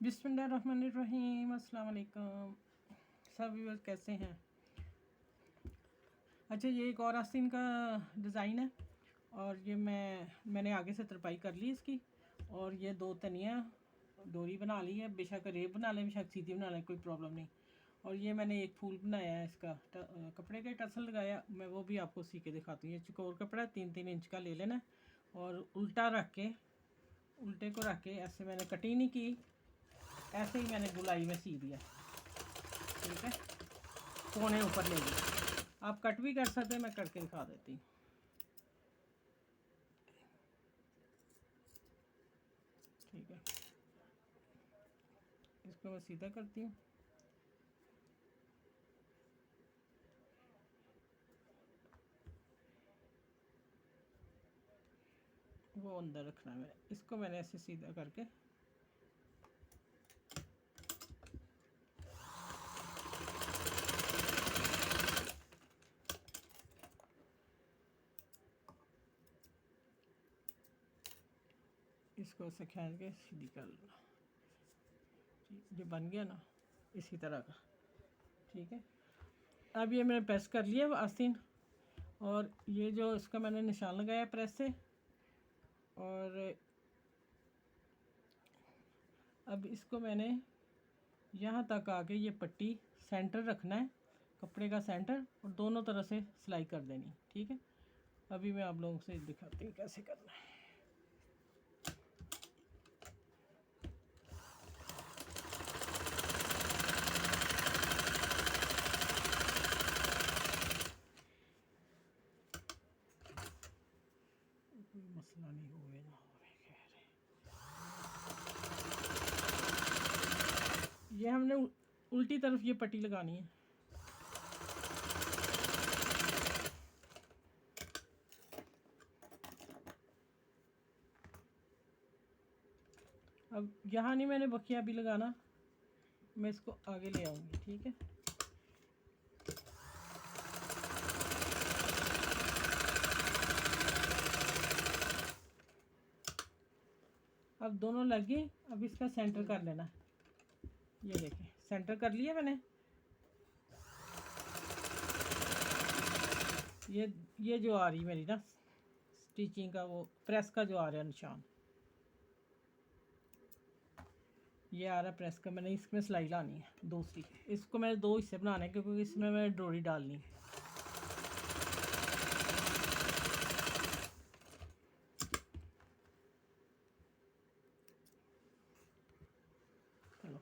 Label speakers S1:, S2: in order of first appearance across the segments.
S1: बिस्मिल्लाहिर्रहमानिर्रहीम। अस्सलाम वालेकुम। सब व्यूअर्स कैसे हैं? अच्छा, ये एक और आस्तीन का डिज़ाइन है और ये मैंने आगे से तरपाई कर ली इसकी। और ये दो तनिया डोरी बना ली है, बेशक रेब बना लें बेशक सीधी बना लें, कोई प्रॉब्लम नहीं। और ये मैंने एक फूल बनाया है, इसका कपड़े का टसल लगाया, मैं वो भी आपको सी के दिखाती हूँ। ये चकोर कपड़ा 3-3 इंच का ले लेना और उल्टा रख के, उल्टे को रख के ऐसे मैंने कटिंग नहीं की, ऐसे ही मैंने गुलाई में सी दिया। ठीक है, कोने ऊपर ले गई। आप कट भी कर सकते हैं, मैं करके दिखा देती हूँ। ठीक है, इसको मैं सीधा करती हूँ। वो अंदर रखना है मैंने, इसको मैंने ऐसे सीधा करके इसको ऐसे खींच के सीधी कर लेना। जो बन गया ना इसी तरह का। ठीक है, अब ये मैंने प्रेस कर लिया आस्तीन, और ये जो इसका मैंने निशान लगाया प्रेस से, और अब इसको मैंने यहाँ तक आके ये पट्टी सेंटर रखना है, कपड़े का सेंटर, और दोनों तरफ से सिलाई कर देनी। ठीक है, अभी मैं आप लोगों से दिखाती हूँ कैसे करना है। कोई मसला नहीं होवे ना होवे, खैर ये हमने उल्टी तरफ ये पट्टी लगानी है। अब यहाँ नहीं मैंने बखिया भी लगाना, मैं इसको आगे ले आऊँगी। ठीक है, अब दोनों लग गए। अब इसका सेंटर कर लेना। ये देखें, सेंटर कर लिया मैंने। ये जो आ रही मेरी ना स्टिचिंग का, वो प्रेस का जो आ रहा है निशान, ये आ रहा है प्रेस का। मैंने इसमें सिलाई लानी है दूसरी, इसको मैंने दो हिस्से बनाने हैं क्योंकि इसमें मैंने डोरी डालनी है। चलो,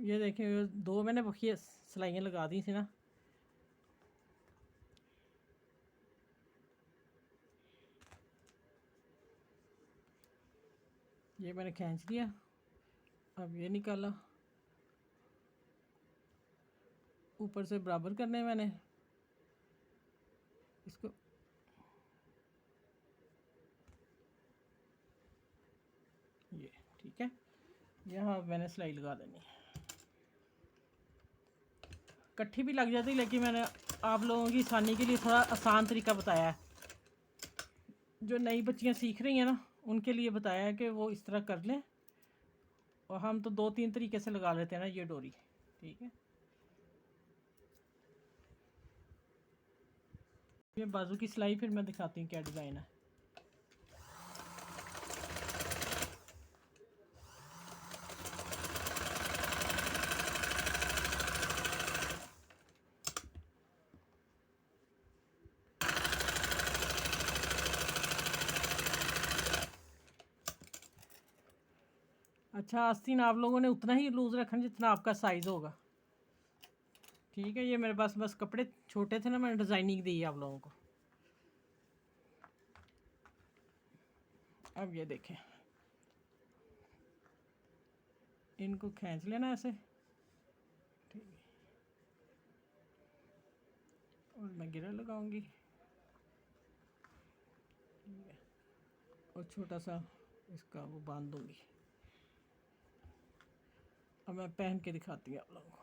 S1: ये देखें, दो मैंने बखिया सिलाइयाँ लगा दी थी ना। ये मैंने खींच लिया, अब ये निकाला, ऊपर से बराबर करने मैंने इसको। ये ठीक है, यहाँ मैंने सिलाई लगा देनी है। इकट्ठी भी लग जाती, लेकिन मैंने आप लोगों की आसानी के लिए थोड़ा आसान तरीका बताया है। जो नई बच्चियाँ सीख रही हैं ना, उनके लिए बताया है कि वो इस तरह कर लें। और हम तो 2-3 तरीके से लगा लेते हैं ना ये डोरी। ठीक है, ये बाजू की सिलाई फिर मैं दिखाती हूँ क्या डिज़ाइन है। अच्छा, आस्तीन आप लोगों ने उतना ही लूज़ रखना जितना आपका साइज़ होगा। ठीक है, ये मेरे पास बस कपड़े छोटे थे ना, मैंने डिज़ाइनिंग दी है आप लोगों को। अब ये देखें, इनको खींच लेना ऐसे। ठीक है, और मैं गिरा लगाऊंगी। ठीक है, और छोटा सा इसका वो बांध दूंगी। अब मैं पहन के दिखाती हूँ आप लोगों को।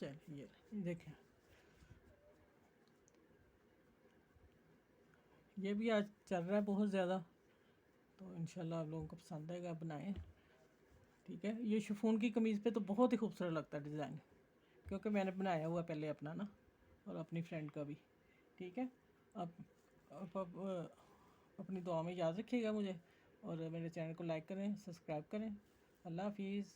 S1: चलिए ये देखें, ये भी आज चल रहा है बहुत ज़्यादा, तो इंशाल्लाह आप लोगों को पसंद आएगा, बनाएं। ठीक है, ये शिफॉन की कमीज़ पे तो बहुत ही खूबसूरत लगता है डिज़ाइन, क्योंकि मैंने बनाया हुआ पहले अपना ना, और अपनी फ्रेंड का भी। ठीक है, आप अपनी दुआ में याद रखिएगा मुझे, और मेरे चैनल को लाइक करें, सब्सक्राइब करें। अल्लाह हाफिज़।